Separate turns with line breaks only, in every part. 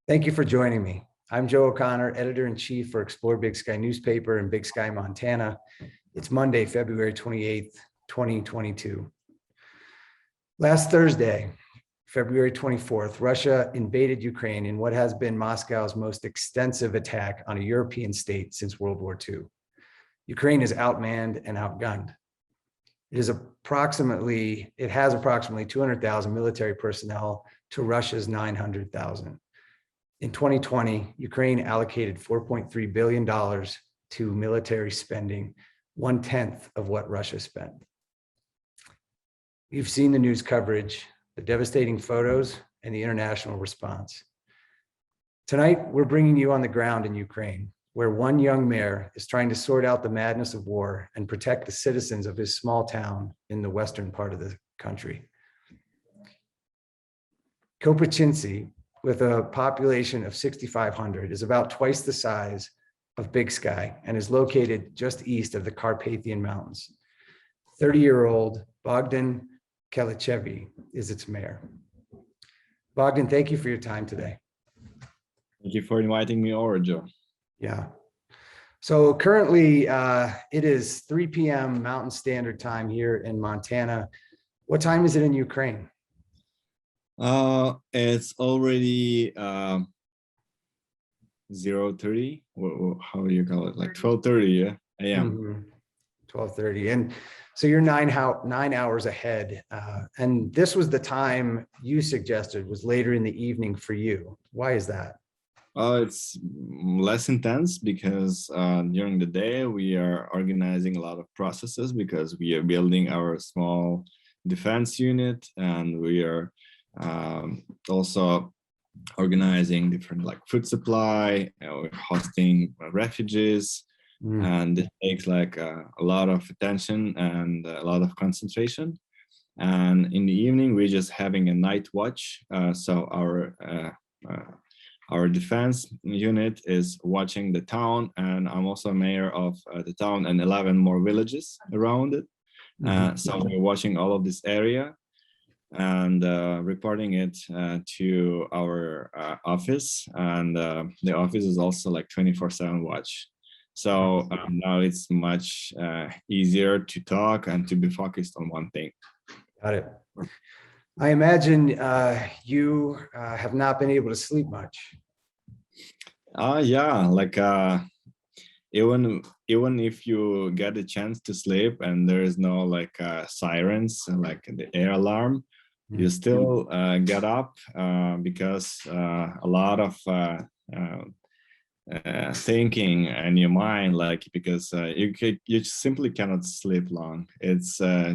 Thank you for joining me. I'm Joe O'Connor, Editor-in-Chief for Explore Big Sky newspaper in Big Sky, Montana. It's Monday, February 28th, 2022. Last Thursday, February 24th, Russia invaded Ukraine in what has been Moscow's most extensive attack on a European state since World War II. Ukraine is outmanned and outgunned. It has approximately 200,000 military personnel to Russia's 900,000. In 2020, Ukraine allocated $4.3 billion to military spending, 1/10 of what Russia spent. You've seen the news coverage, the devastating photos, and the international response. Tonight, we're bringing you on the ground in Ukraine, where one young mayor is trying to sort out the madness of war and protect the citizens of his small town in the western part of the country. Kopachinci, with a population of 6,500, is about twice the size of Big Sky and is located just east of the Carpathian Mountains. 30-year-old Bogdan Kelichavyi is its mayor. Bogdan, thank you for your time today.
Thank you for inviting me over, Joe.
Yeah. So currently it is 3 p.m. Mountain Standard Time here in Montana. What time is it in Ukraine?
It's already 0:30. How do you call it? Like 12:30 a.m.
12:30. And so you're nine hours ahead. And this was the time you suggested was later in the evening for you. Why is that?
It's less intense because during the day we are organizing a lot of processes because we are building our small defense unit, and we are also organizing different like food supply, we're hosting refugees, and it takes like a lot of attention and a lot of concentration. And in the evening we're just having a night watch, so our defense unit is watching the town, and I'm also mayor of the town and 11 more villages around it. So we're watching all of this area and reporting it to our office, and the office is also like 24/7 watch. So now it's much easier to talk and to be focused on one thing.
Got it. I imagine you have not been able to sleep much.
Yeah, like even if you get a chance to sleep and there is no like sirens, like the air alarm, you still get up because a lot of thinking in your mind, like because you simply cannot sleep long. It's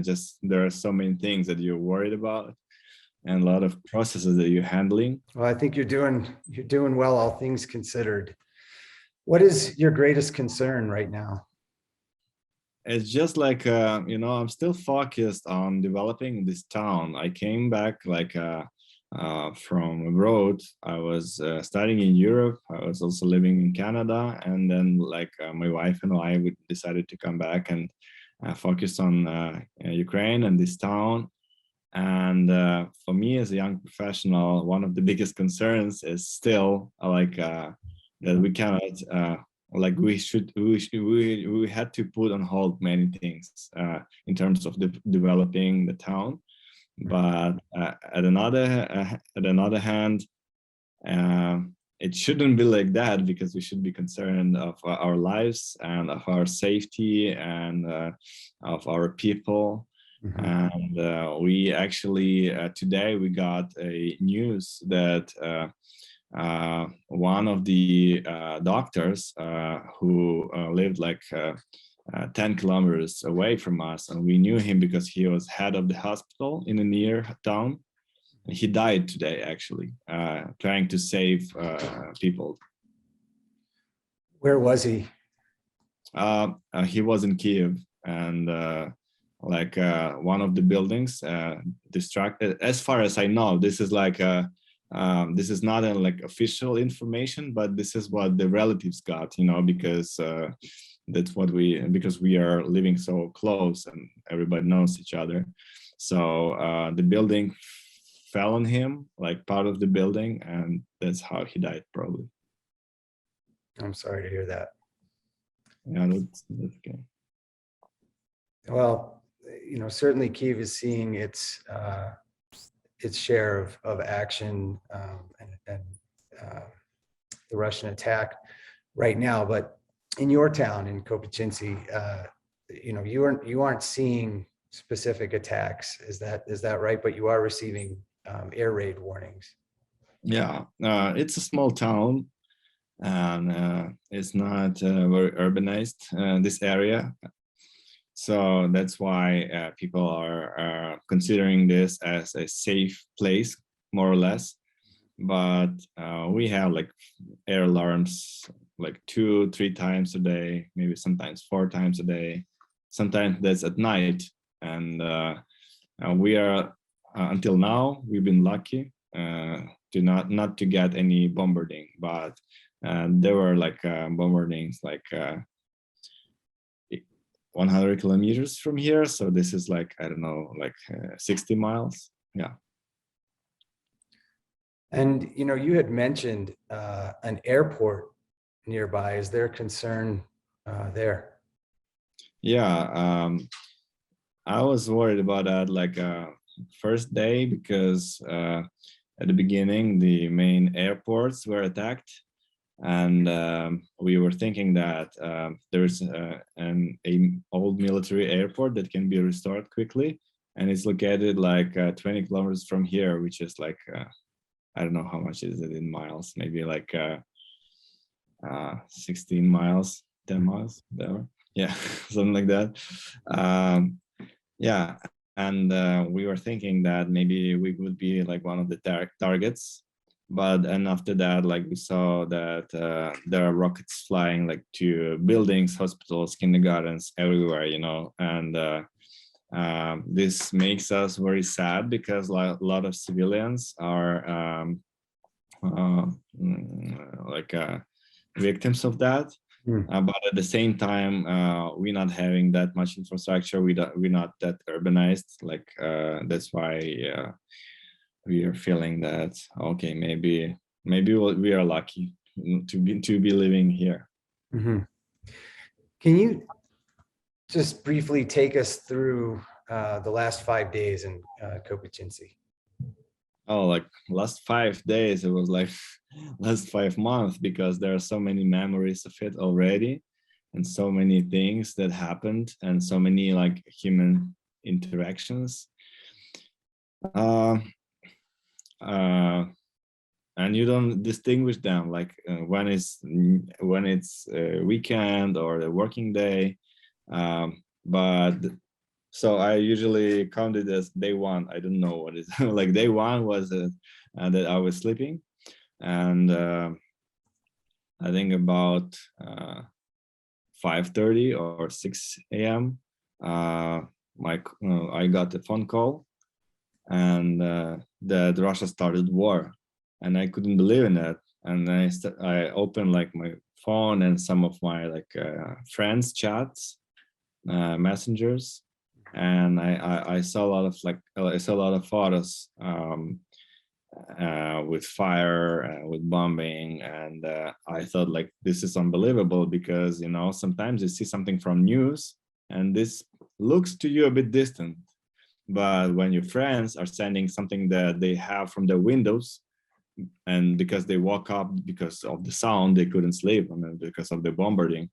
just there are so many things that you're worried about and a lot of processes that you're handling.
Well, I think you're doing well, all things considered. What is your greatest concern right now?
It's just like, I'm still focused on developing this town. I came back like from abroad. I was studying in Europe. I was also living in Canada. And then like my wife and I decided to come back and focus on Ukraine and this town. And for me as a young professional, one of the biggest concerns is still like that we cannot like we had to put on hold many things in terms of developing the town, but at another hand, it shouldn't be like that, because we should be concerned of our lives and of our safety and of our people. And we actually today we got a news that one of the doctors who lived like 10 kilometers away from us, and we knew him because he was head of the hospital in a near town. He died today, actually, trying to save people.
Where was he?
He was in Kiev, and like one of the buildings distracted. As far as I know, this is like this is not like official information, but this is what the relatives got, because that's what because we are living so close and everybody knows each other. So the building fell on him, like part of the building, and that's how he died probably.
I'm sorry to hear that.
Yeah, that's okay.
Well, certainly Kyiv is seeing its share of action and the Russian attack right now. But in your town, in Kopachinsi, you aren't seeing specific attacks. Is that right? But you are receiving air raid warnings.
Yeah, it's a small town, and it's not very urbanized, this area. So that's why people are considering this as a safe place, more or less. But we have like air alarms like 2-3 times a day, maybe sometimes 4 times a day. Sometimes that's at night. And we are, until now, we've been lucky to not to get any bombarding, but there were like bombardings like 100 kilometers from here. So this is like, I don't know, like 60 miles. Yeah.
And, you had mentioned an airport nearby. Is there concern there?
Yeah. I was worried about that like first day because at the beginning, the main airports were attacked. And we were thinking that there's an old military airport that can be restored quickly, and it's located like 20 kilometers from here, which is like I don't know how much is it in miles, maybe like 16 miles, 10 miles, whatever. Yeah, something like that. Yeah, and we were thinking that maybe we would be like one of the targets. But and after that, like we saw that there are rockets flying like to buildings, hospitals, kindergartens, everywhere, and this makes us very sad because a lot of civilians are like victims of that. But at the same time, we're not having that much infrastructure. We're not that urbanized. Like that's why. We are feeling that okay, maybe we are lucky to be living here.
Mm-hmm. Can you just briefly take us through the last 5 days in Kopachinsi?
Oh, like last 5 days, it was like last 5 months because there are so many memories of it already, and so many things that happened, and so many like human interactions. And you don't distinguish them like when it's weekend or the working day, but so I usually count it as day one. I don't know what is like day one was that I was sleeping, and I think about 5:30 or 6 a.m. I got a phone call, and that Russia started war, and I couldn't believe in that. And I opened like my phone and some of my like friends chats, messengers, and I saw a lot of photos with fire, with bombing, and I thought like this is unbelievable because sometimes you see something from news and this looks to you a bit distant. But when your friends are sending something that they have from their windows, and because they woke up because of the sound, they couldn't sleep, because of the bombarding,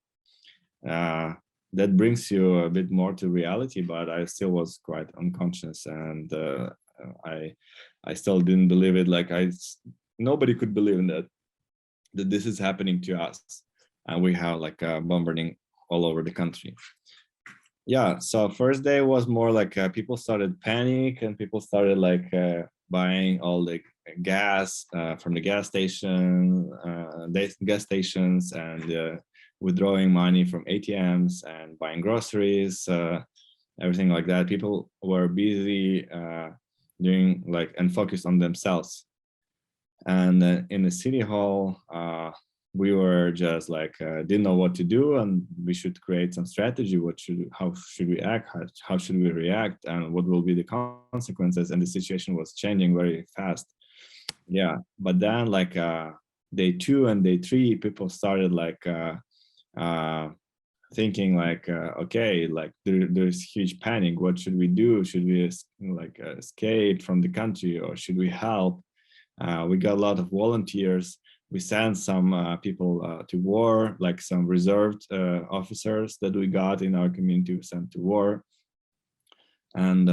that brings you a bit more to reality. But I still was quite unconscious, and I still didn't believe it. Like nobody could believe in that this is happening to us, and we have like bombarding all over the country. Yeah, so first day was more like people started panic, and people started like buying all the gas from the gas stations, and withdrawing money from ATMs and buying groceries, everything like that. People were busy doing like and focused on themselves. And in the city hall, we were just like didn't know what to do, and we should create some strategy. How should we act? How should we react? And what will be the consequences? And the situation was changing very fast. Yeah, but then like day 2 and day 3, people started like thinking like, okay, like there's huge panic. What should we do? Should we like escape from the country, or should we help? We got a lot of volunteers. We sent some people to war, like some reserved officers that we got in our community, we sent to war. And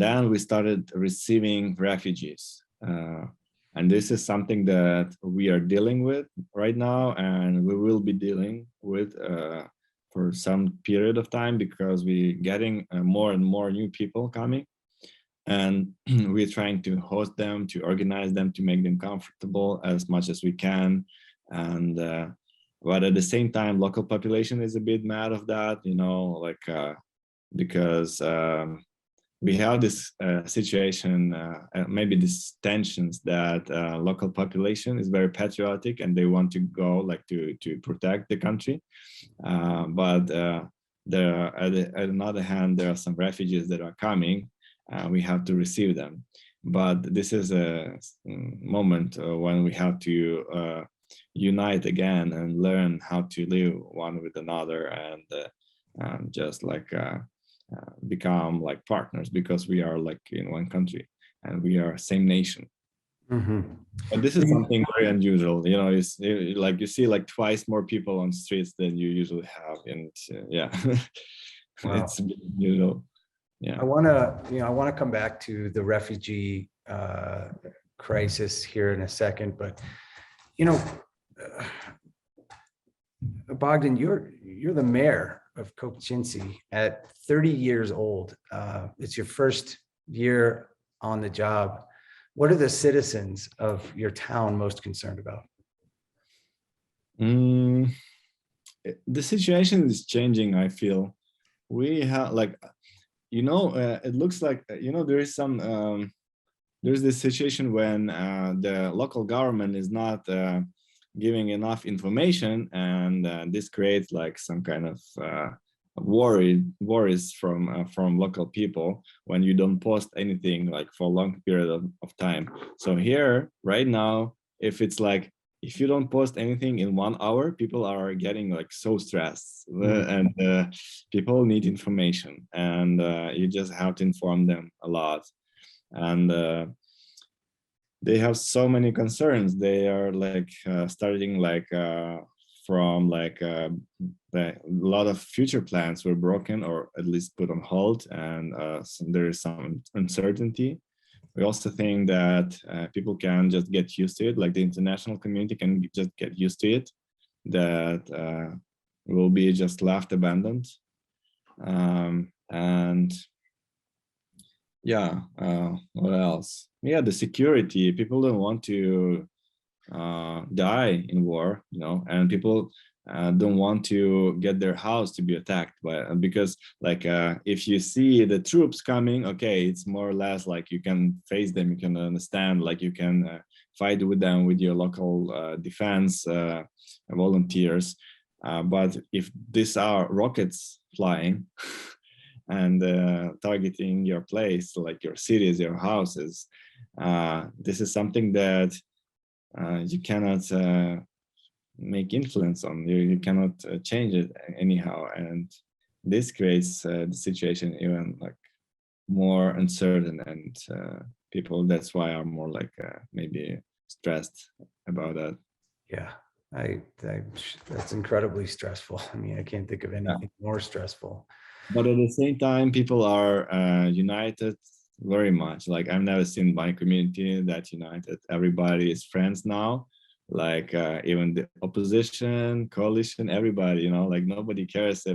then we started receiving refugees. And this is something that we are dealing with right now, and we will be dealing with for some period of time, because we're getting more and more new people coming. And we're trying to host them, to organize them, to make them comfortable as much as we can. And but at the same time, local population is a bit mad of that, you know, like because we have this situation, maybe these tensions that local population is very patriotic and they want to go like to protect the country. But there, at another hand, there are some refugees that are coming. We have to receive them. But this is a moment when we have to unite again and learn how to live one with another, and just like become like partners, because we are like in one country and we are same nation.
Mm-hmm.
But this is something very unusual, you know. It's like you see like twice more people on streets than you usually have, and yeah.
Wow.
It's unusual. Yeah.
I want to come back to the refugee crisis here in a second, but you know, Bogdan, you're the mayor of Kopchinci at 30 years old. It's your first year on the job. What are the citizens of your town most concerned about?
The situation is changing, I feel. We have like, you know, it looks like, you know, there is some, there's this situation when the local government is not giving enough information, and this creates like some kind of worries from local people when you don't post anything like for a long period of time. So here right now, if it's like, if you don't post anything in 1 hour, people are getting like so stressed. And people need information, and you just have to inform them a lot. And they have so many concerns. They are like starting like from like a lot of future plans were broken, or at least put on hold, and so there is some uncertainty. We also think that people can just get used to it, like the international community can just get used to it, that will be just left abandoned. And yeah, what else? Yeah, the security. People don't want to die in war, you know, and people don't want to get their house to be attacked because like if you see the troops coming, okay, it's more or less like you can face them, you can understand, like you can fight with them with your local defense volunteers. But if these are rockets flying and targeting your place, like your cities, your houses, this is something that you cannot make influence on. You cannot change it anyhow, and this creates the situation even like more uncertain, and people that's why are more like maybe stressed about that.
Yeah, that's incredibly stressful. I mean, I can't think of anything more stressful.
But at the same time, people are united very much. Like I've never seen my community that united. Everybody is friends now. Like even the opposition, coalition, everybody, you know, like nobody cares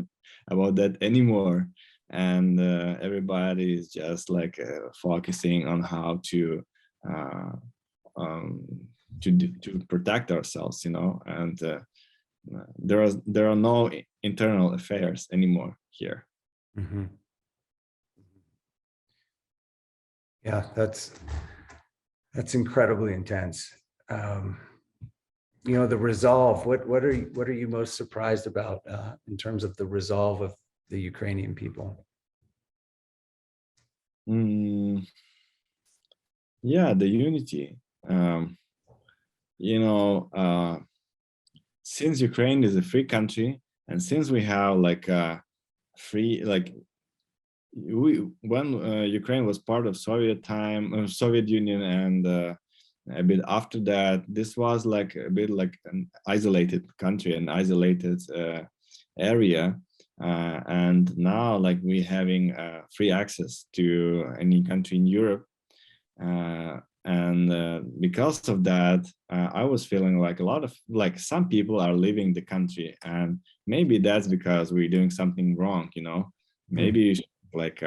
about that anymore. And everybody is just like focusing on how to protect ourselves, you know. And there are no internal affairs anymore here.
Mm-hmm. Yeah, that's incredibly intense. the resolve. What are you most surprised about in terms of the resolve of the Ukrainian people?
Mm, yeah, the unity. Um, you know, since Ukraine is a free country, and since we have like a free, like when Ukraine was part of Soviet time, Soviet Union, and a bit after that, this was like a bit like an isolated country, an isolated area. And now like we having free access to any country in Europe. And because of that, I was feeling like a lot of like some people are leaving the country, and maybe that's because we're doing something wrong, you know. Maybe you should like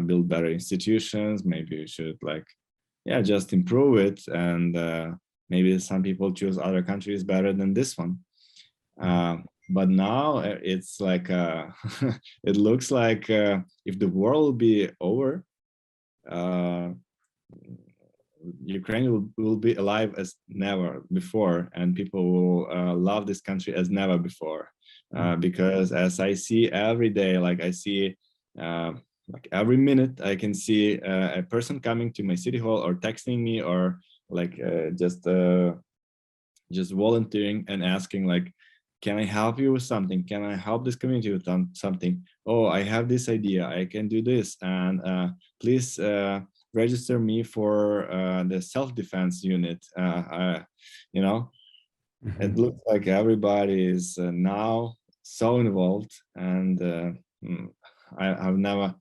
build better institutions. Maybe you should like, yeah, just improve it. And maybe some people choose other countries better than this one. But now it's like it looks like if the world will be over, Ukraine will be alive as never before, and people will love this country as never before. Because as I see every day, like I see, like every minute, I can see a person coming to my city hall or texting me, or like just volunteering and asking like, can I help you with something? Can I help this community with something? Oh, I have this idea. I can do this, and please register me for the self-defense unit. You know, it looks like everybody is now so involved, and I've never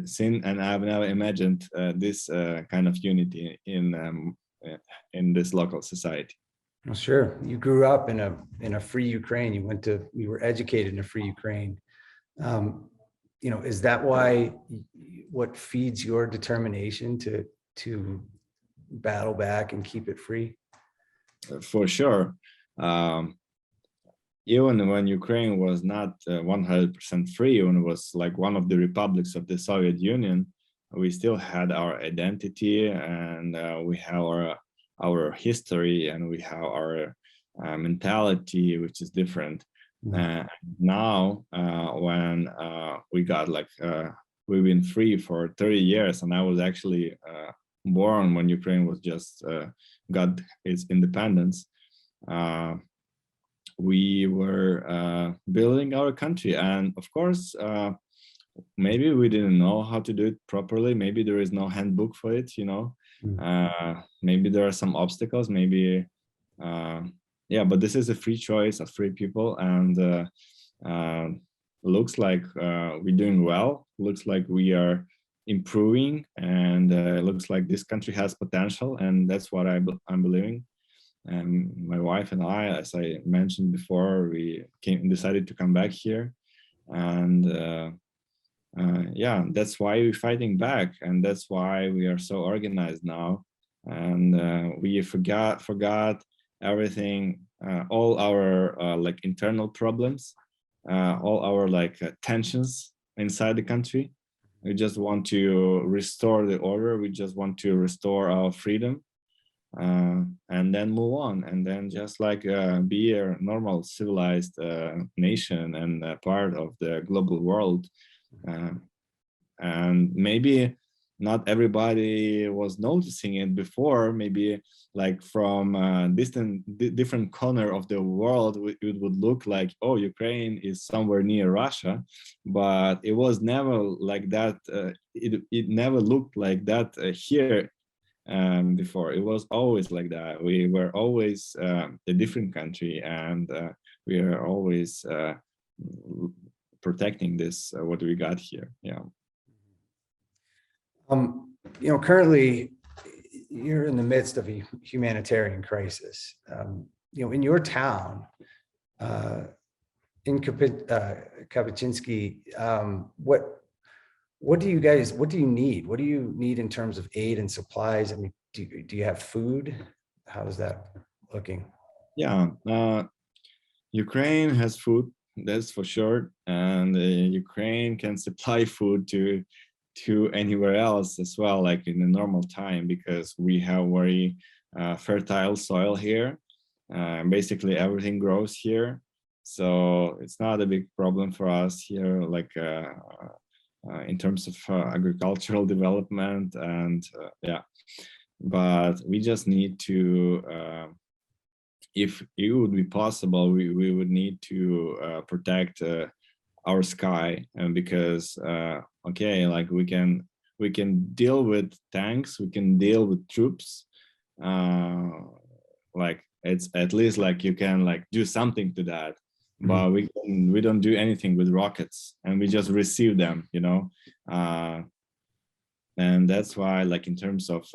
seen, and I've never imagined this kind of unity in this local society.
Well, sure. You grew up in a free Ukraine. You were educated in a free Ukraine. Is that why what feeds your determination to battle back and keep it free?
For sure. Even when Ukraine was not 100% free, when it was like one of the republics of the Soviet Union, we still had our identity, and we have our history, and we have our mentality, which is different. Now, when we got like, we've been free for 30 years, and I was actually born when Ukraine was just got its independence. We were building our country, and of course, maybe we didn't know how to do it properly. Maybe there is no handbook for it, you know. Maybe there are some obstacles, maybe yeah, but this is a free choice of free people, and looks like we're doing well. Looks like we are improving, and it looks like this country has potential, and that's what I'm believing. And my wife and I, as I mentioned before, we decided to come back here, and yeah, that's why we're fighting back, and that's why we are so organized now. And we forgot everything, all our like internal problems, all our like tensions inside the country. We just want to restore the order. We just want to restore our freedom, and then move on, and then just like be a normal civilized nation and part of the global world. And maybe not everybody was noticing it before. Maybe like from different corner of the world, it would look like, oh, Ukraine is somewhere near Russia, but it was never like that. It never looked like that here before. It was always like that. We were always a different country, and we are always protecting this what we got here. Yeah.
Currently you're in the midst of a humanitarian crisis. In your town, in Kapuscinski, what do you need? What do you need in terms of aid and supplies? I mean, do you have food? How is that looking?
Yeah, Ukraine has food, that's for sure, and Ukraine can supply food to anywhere else as well, like in the normal time, because we have very fertile soil here. Basically everything grows here, so it's not a big problem for us here, like in terms of agricultural development, and yeah, but we just need to, if it would be possible, we would need to protect our sky, and because okay, like we can deal with tanks, we can deal with troops, like it's at least like you can like do something to that, but we don't do anything with rockets, and we just receive them, you know. And that's why, like in terms of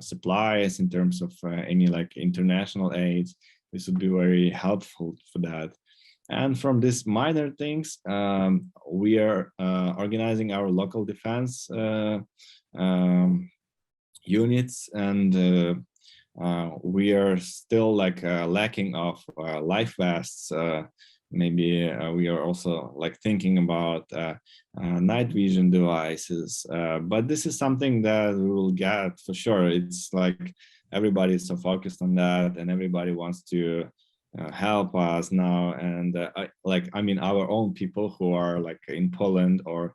supplies, in terms of any like international aid, this would be very helpful for that. And from these minor things, we are organizing our local defense units, and we are still like lacking of life vests. Maybe we are also like thinking about night vision devices, but this is something that we will get for sure. It's like everybody is so focused on that, and everybody wants to help us now. And I mean, our own people who are like in Poland, or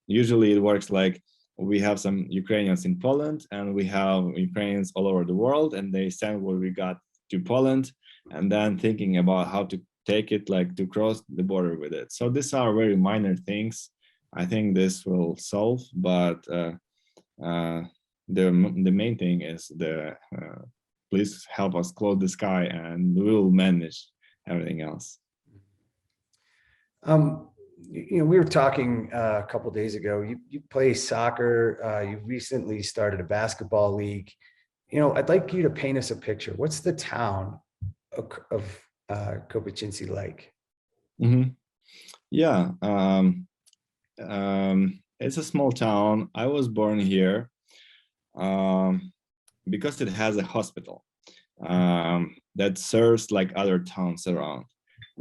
usually it works like we have some Ukrainians in Poland, and we have Ukrainians all over the world, and they send what we got to Poland, and then thinking about how to take it, like to cross the border with it. So these are very minor things. I think this will solve, but the main thing is the please help us close the sky, and we will manage everything else.
You know, we were talking a couple of days ago. You play soccer. You recently started a basketball league. You know, I'd like you to paint us a picture. What's the town of Kopachinci like?
Mm-hmm. Yeah, it's a small town. I was born here because it has a hospital that serves like other towns around.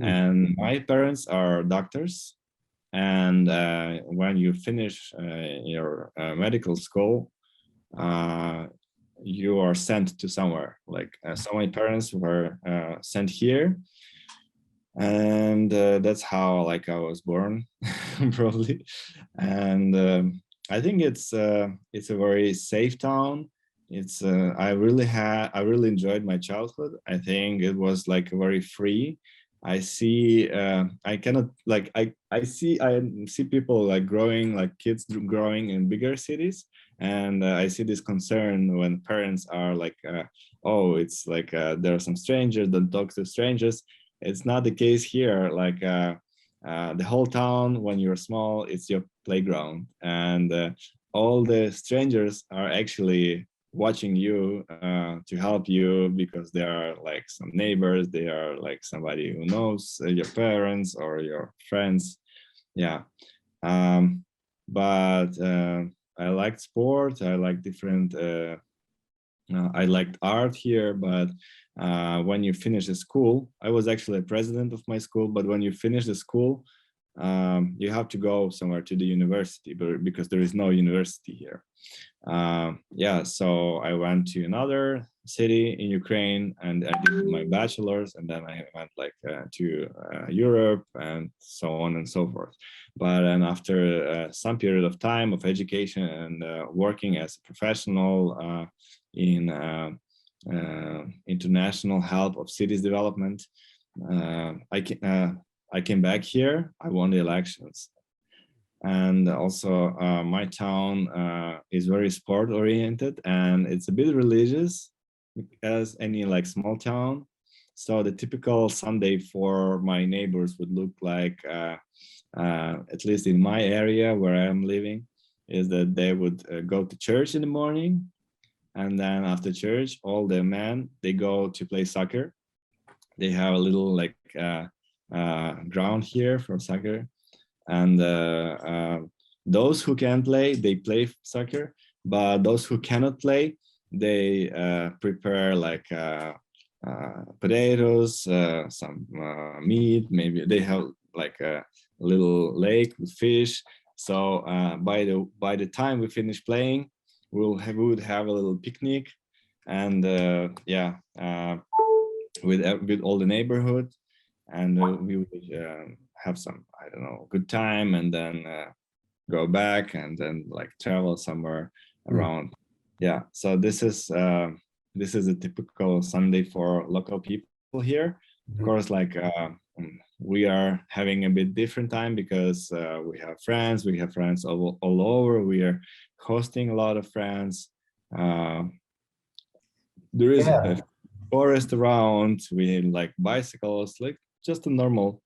And my parents are doctors. And when you finish your medical school, you are sent to somewhere. Like so my parents were sent here. And that's how like I was born, probably. And I think it's a very safe town. It's I really enjoyed my childhood. I think it was like very free. I see I cannot like I see people like growing, like kids growing in bigger cities, and I see this concern when parents are like oh, it's like there are some strangers, don't talk to strangers. It's not the case here. Like the whole town, when you're small, it's your playground, and all the strangers are actually watching you to help you, because they are like some neighbors, they are like somebody who knows your parents or your friends. Yeah. But I liked sport, I like different I liked art here, but when you finish the school, I was actually a president of my school, but when you finish the school, you have to go somewhere to the university, but because there is no university here. Yeah, so I went to another city in Ukraine, and I did my bachelor's, and then I went like to Europe and so on and so forth. But then after some period of time of education and working as a professional in international help of cities development, I came back here. I won the elections. And also my town is very sport oriented, and it's a bit religious as any like small town. So the typical Sunday for my neighbors would look like, at least in my area where I'm living, is that they would go to church in the morning, and then after church, all the men, they go to play soccer. They have a little like ground here for soccer. And those who can play, they play soccer, but those who cannot play, they prepare like potatoes, some meat, maybe they have like a little lake with fish. So by the time we finish playing, we would have a little picnic, and yeah, with all the neighborhood, and we would have some, I don't know, good time, and then go back and then like travel somewhere around. Yeah, so this is a typical Sunday for local people here. Of course, like we are having a bit different time because we have friends all over. We are hosting a lot of friends. There is
Yeah,
a forest around. We have like bicycles, like just a normal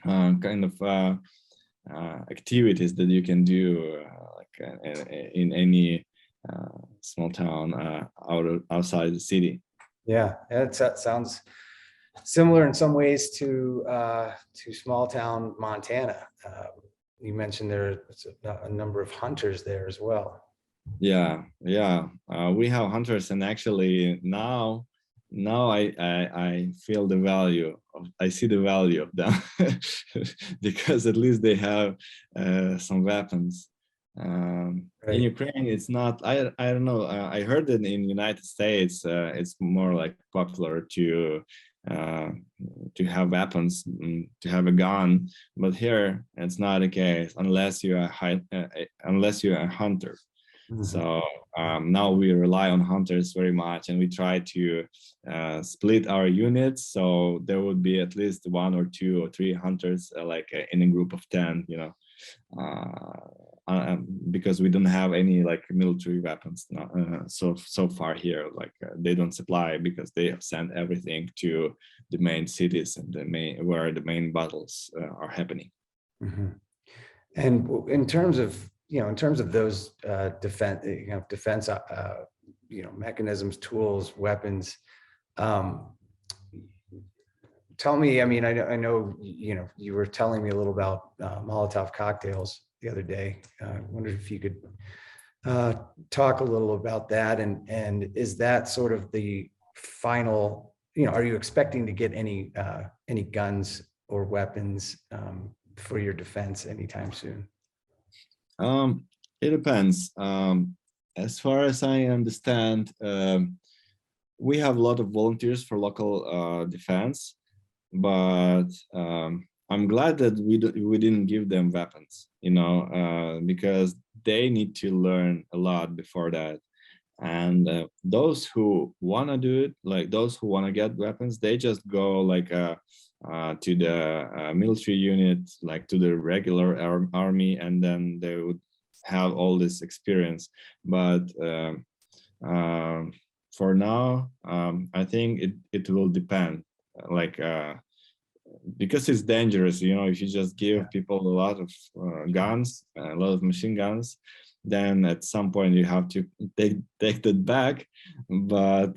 kind of activities that you can do in any small town outside the city.
yeah, that sounds similar in some ways to small town Montana. You mentioned there's a number of hunters there as well.
Yeah, yeah. We have hunters, and actually now I feel the value of, I see the value of them because at least they have some weapons. In
Right.
Ukraine, it's not. I don't know. I heard that in United States, it's more like popular uh, to have weapons, to have a gun. But here, it's not the case unless you are unless you're a hunter. So now we rely on hunters very much, and we try to split our units. So there would be at least 1 or 2 or 3 hunters, in a group of 10, because we don't have any like military weapons now, so far here. They don't supply because they have sent everything to the main cities and where the main battles are happening.
And in terms of those defense mechanisms, tools, weapons, tell me, I mean, I know you were telling me a little about Molotov cocktails the other day. I wondered if you could talk a little about that, and is that sort of the final, are you expecting to get any guns or weapons for your defense anytime soon?
It depends. As far as I understand, we have a lot of volunteers for local defense, but I'm glad that we didn't give them weapons, because they need to learn a lot before that. And those who want to do it, like those who want to get weapons, they just go to the military unit, like to the regular army, and then they would have all this experience. But for now, I think it will depend, because it's dangerous, if you just give people a lot of guns, a lot of machine guns, then at some point you have to take that back, but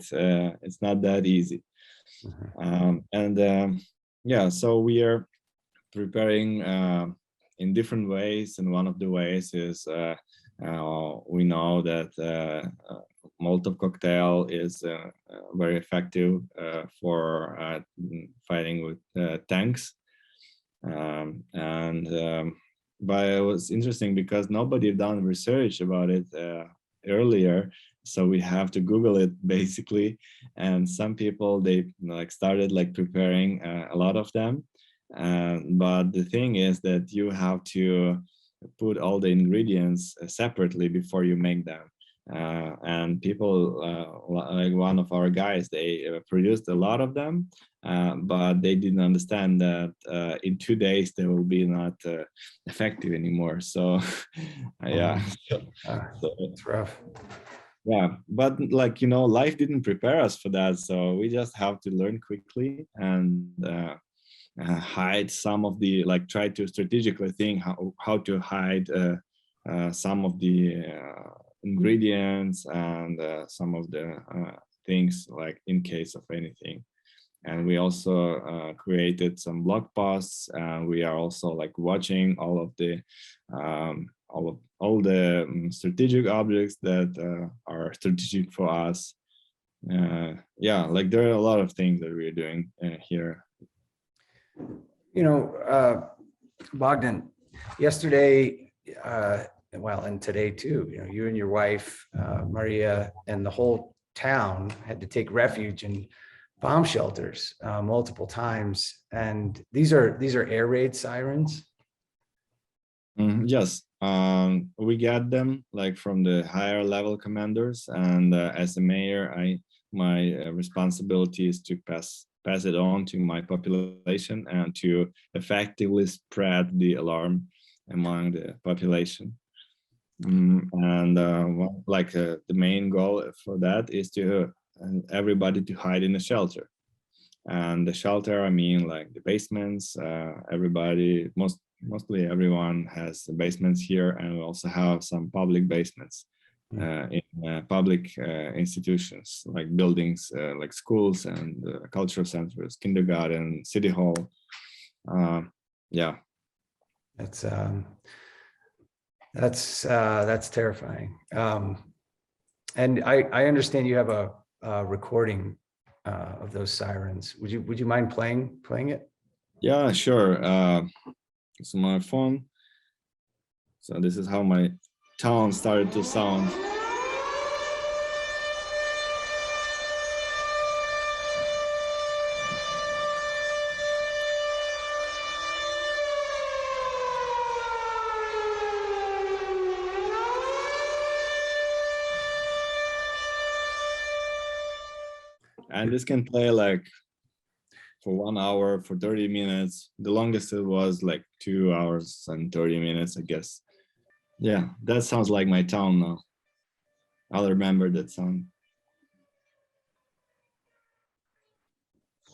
it's not that easy. Yeah, so we are preparing in different ways, and one of the ways is we know that Molotov cocktail is very effective for fighting with tanks, but it was interesting because nobody done research about it earlier, so we have to Google it basically. And some people, they started preparing a lot of them, but the thing is that you have to put all the ingredients separately before you make them. And people like one of our guys, they produced a lot of them, but they didn't understand that in 2 days they will be not effective anymore. So yeah, so,
it's rough.
yeah, but life didn't prepare us for that, so we just have to learn quickly and hide some of the, try to strategically think how to hide some of the ingredients and some of the things, in case of anything. And we also created some blog posts, and we are also watching all of the strategic objects that are strategic for us. Yeah, there are a lot of things that we're doing here.
Bogdan, yesterday, well, and today too, you and your wife, Maria, and the whole town had to take refuge in bomb shelters multiple times. And these are air raid sirens.
Yes, we get them like from the higher level commanders, and as a mayor, my responsibility is to pass it on to my population and to effectively spread the alarm among the population. The main goal for that is to everybody to hide in a shelter. And the shelter, I mean, like the basements. Everybody, mostly everyone has basements here, and we also have some public basements in public institutions like buildings, like schools and cultural centers, kindergarten, city hall. Yeah,
that's terrifying. And I understand you have a recording of those sirens. Would you mind playing it?
yeah, sure. It's my phone. So this is how my town started to sound. And this can play like for 1 hour, for 30 minutes. The longest it was like 2 hours and 30 minutes, I guess. Yeah, that sounds like my town now. I'll remember that sound.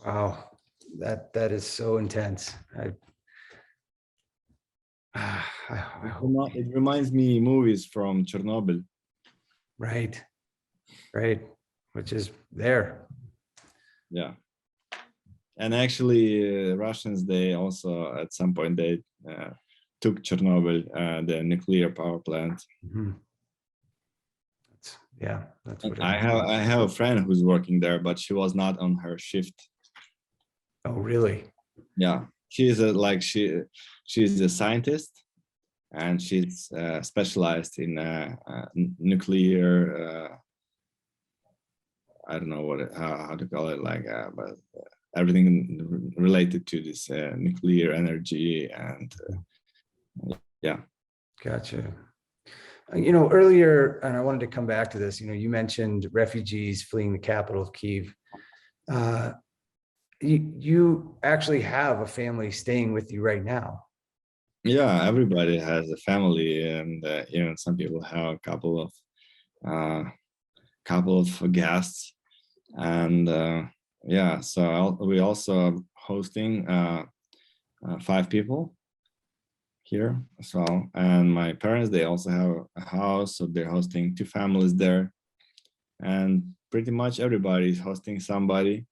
Wow, that is so intense. I hope.
It reminds me movies from Chernobyl.
Right, which is there.
Yeah. And actually, Russians, they also, at some point, they took Chernobyl, the nuclear power plant.
Mm-hmm. That's what
I have a friend who's working there, but she was not on her shift.
Oh, really?
Yeah, she's she's a scientist, and she's specialized in nuclear. I don't know how to call it, but everything related to this nuclear energy and yeah.
Gotcha. Earlier, and I wanted to come back to this, you mentioned refugees fleeing the capital of Kyiv. You actually have a family staying with you right now.
Yeah, everybody has a family, and some people have a couple of guests, and yeah. So we also hosting 5 people here as well, and my parents, they also have a house, so they're hosting 2 families there, and pretty much everybody is hosting somebody.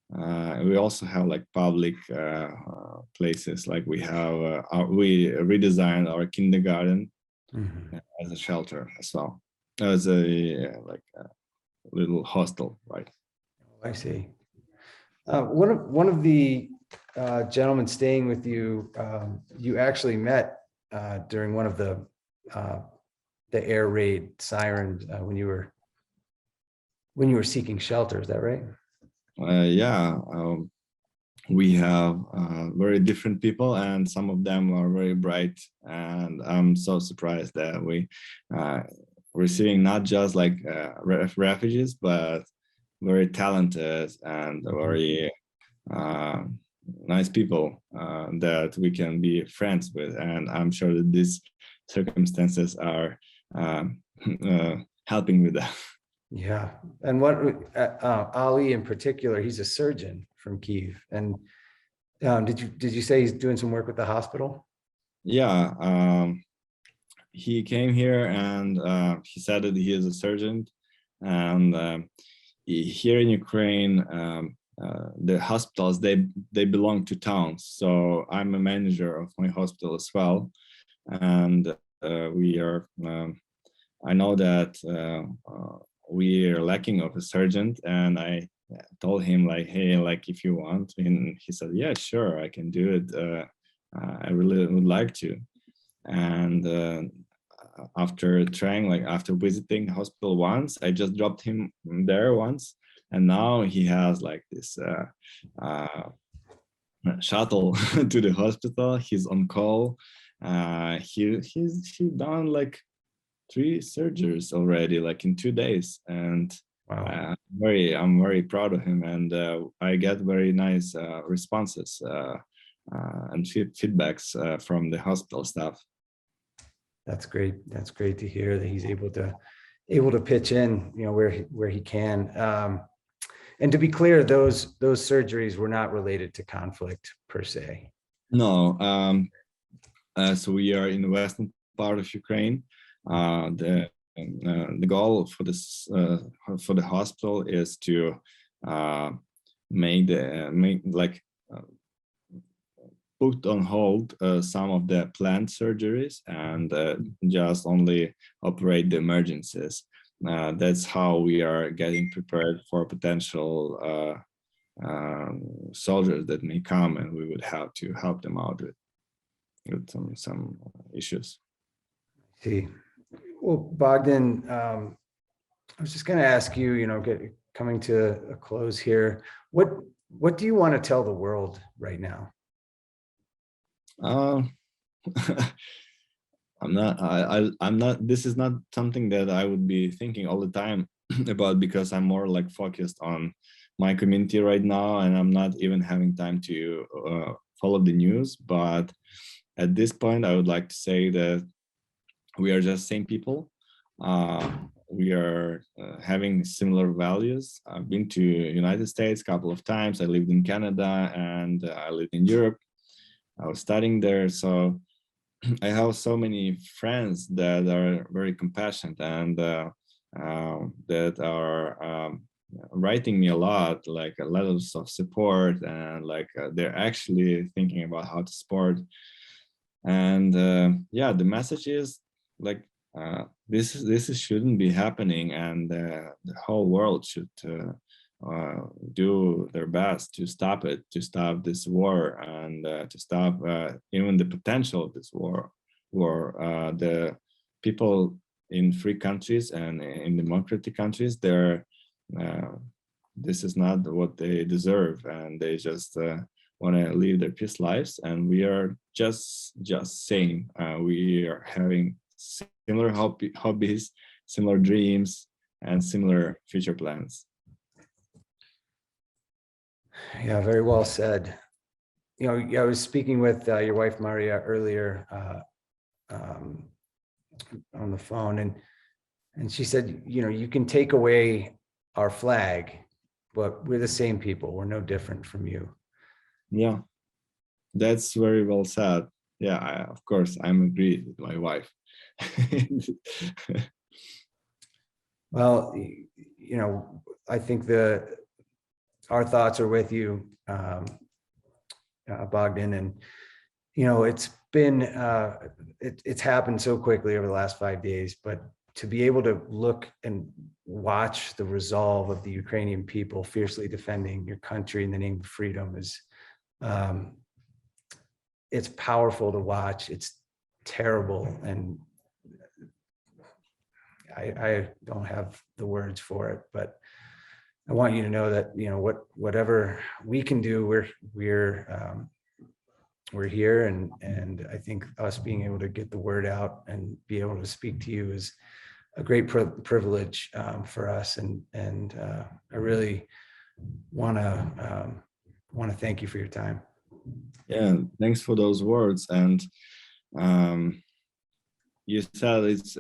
We also have like public places, like we redesigned our kindergarten as a shelter as well, as a little hostel, right?
I see. One of the gentlemen staying with you, you actually met during one of the air raid sirens when you were seeking shelter. Is that right?
Yeah, we have very different people, and some of them are very bright, and I'm so surprised that we receiving not just like refugees, but very talented and very nice people that we can be friends with, and I'm sure that these circumstances are helping with that.
Yeah, and what Ali in particular, he's a surgeon from Kyiv, and did you say he's doing some work with the hospital?
Yeah, he came here and he said that he is a surgeon, and here in Ukraine, the hospitals, they belong to towns. So I'm a manager of my hospital as well, and we are. I know that we are lacking of a surgeon, and I told him like, hey, like if you want, and he said, yeah, sure, I can do it. I really would like to, and after trying, like after visiting the hospital once, I just dropped him there once, and now he has like this shuttle to the hospital. He's on call. He's done like 3 surgeries already, like in 2 days, and
Wow.
I'm very proud of him, and I get very nice responses and feedbacks from the hospital staff.
That's great. That's great to hear that he's able to pitch in, where he can. And to be clear, those surgeries were not related to conflict per se.
No, so we are in the western part of Ukraine. The goal for this for the hospital is to put on hold some of the planned surgeries and just only operate the emergencies. That's how we are getting prepared for potential soldiers that may come, and we would have to help them out with some issues.
See, well, Bogdan, I was just going to ask you, coming to a close here, what do you want to tell the world right now?
I'm not, this is not something that I would be thinking all the time about, because I'm more like focused on my community right now, and I'm not even having time to follow the news. But at this point, I would like to say that we are just same people. We are having similar values. I've been to United States a couple of times. I lived in Canada, and I lived in Europe. I was studying there, so I have so many friends that are very compassionate and that are writing me a lot, like letters of support, and like they're actually thinking about how to support. And yeah, the message is like this shouldn't be happening, and the whole world should do their best to stop it, to stop this war, and to stop even the potential of this war. The people in free countries and in democratic countries, this is not what they deserve, and they just want to live their peace lives. And we are just saying we are having similar hobbies, similar dreams, and similar future plans.
Yeah, very well said. I was speaking with your wife, Maria, earlier on the phone, and she said, you can take away our flag, but we're the same people. We're no different from you.
Yeah, that's very well said. Yeah, of course, I'm agreed with my wife.
Well, I think our thoughts are with you, Bogdan, and it's been it's happened so quickly over the last 5 days, but to be able to look and watch the resolve of the Ukrainian people fiercely defending your country in the name of freedom is it's powerful to watch. It's terrible, and I don't have the words for it, but I want you to know that whatever we can do, we're here, and I think us being able to get the word out and be able to speak to you is a great privilege for us, and I really want to thank you for your time.
Yeah, thanks for those words. And you said it's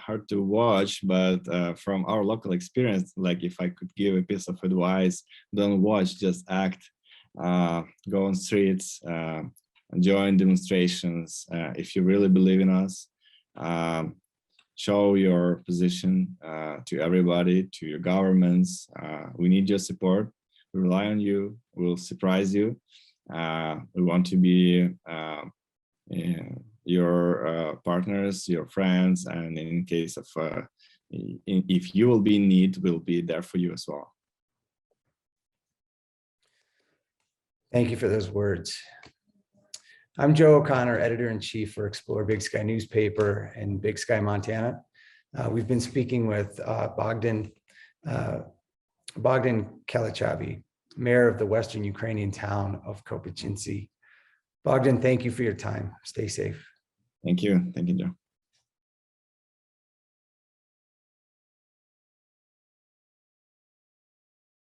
hard to watch, but from our local experience, like if I could give a piece of advice, don't watch, just act. Go on streets, join demonstrations. If you really believe in us, show your position to everybody, to your governments. We need your support. We rely on you. We'll surprise you. We want to be your partners, your friends, and in case of if you will be in need, we'll be there for you as well.
Thank you for those words. I'm Joe O'Connor, Editor-in-Chief for Explore Big Sky newspaper in Big Sky, Montana. We've been speaking with Bogdan Kelichavyi, mayor of the Western Ukrainian town of Kopychinsy. Bogdan, thank you for your time. Stay safe.
Thank you. Thank you, Joe.